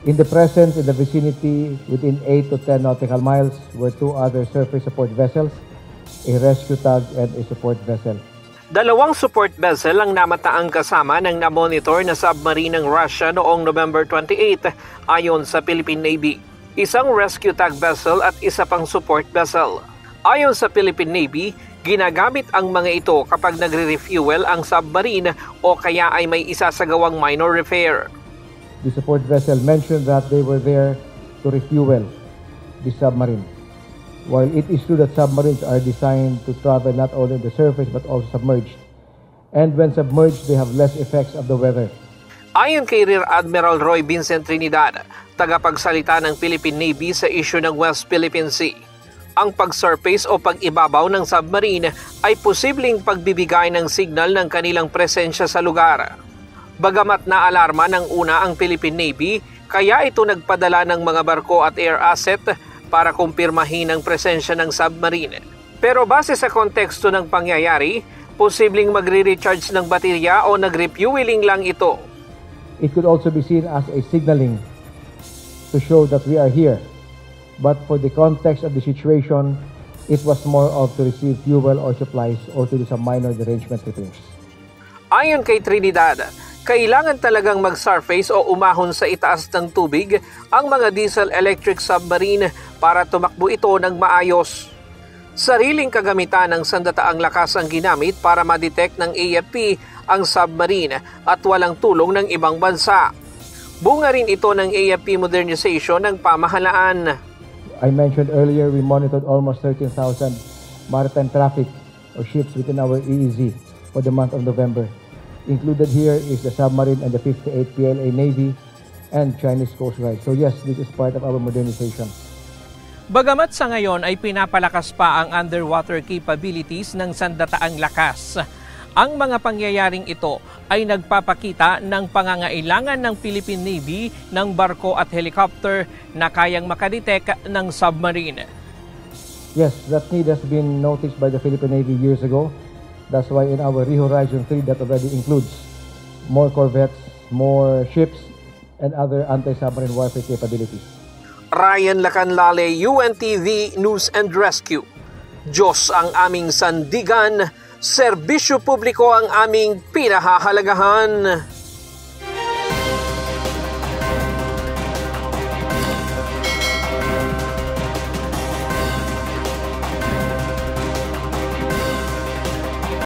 In the presence, in the vicinity, within 8 to 10 nautical miles, were 2 other surface support vessels, a rescue tug and a support vessel. Dalawang support vessel ang namataang kasama ng na-monitor na submarine ng Russia noong November 28 ayon sa Philippine Navy. Isang rescue tug vessel at isa pang support vessel. Ayon sa Philippine Navy, ginagamit ang mga ito kapag nagre-refuel ang submarine o kaya ay may isasagawang minor repair. The support vessel mentioned that they were there to refuel the submarine. While it is true that submarines are designed to travel not only on the surface but also submerged. And when submerged, they have less effects of the weather. Ayon kay Rear Admiral Roy Vincent Trinidad, tagapagsalita ng Philippine Navy sa issue ng West Philippine Sea, ang pag-surface o pag-ibabaw ng submarine ay posibleng pagbibigay ng signal ng kanilang presensya sa lugar. Bagamat naalarma ng una ang Philippine Navy, kaya ito nagpadala ng mga barko at air asset para kumpirmahin ang presensya ng submarine. Pero base sa konteksto ng pangyayari, posibleng magre-recharge ng baterya o nag-refueling lang ito. It could also be seen as a signaling to show that we are here. But for the context of the situation, it was more of to receive fuel or supplies or to do some minor derangement repairs. Ayon kay Trinidad, kailangan talagang mag-surface o umahon sa itaas ng tubig ang mga diesel-electric submarine para tumakbo ito ng maayos. Sariling kagamitan ng sandataang lakas ang ginamit para ma-detect ng AFP ang submarine at walang tulong ng ibang bansa. Bunga rin ito ng AFP modernization ng pamahalaan. I mentioned earlier we monitored almost 13,000 maritime traffic or ships within our EEZ for the month of November. Included here is the submarine and the 58 PLA Navy and Chinese Coast Guard. So yes, this is part of our modernization. Bagamat sa ngayon ay pinapalakas pa ang underwater capabilities ng sandataang lakas, ang mga pangyayaring ito ay nagpapakita ng pangangailangan ng Philippine Navy ng barko at helicopter na kayang makadetect ng submarine. Yes, that need has been noticed by the Philippine Navy years ago. That's why in our ReHorizon 3 that already includes more corvettes, more ships, and other anti-submarine warfare capabilities. Ryan Lacanlale, UNTV News and Rescue. Diyos ang aming sandigan, serbisyo publiko ang aming pinahahalagahan.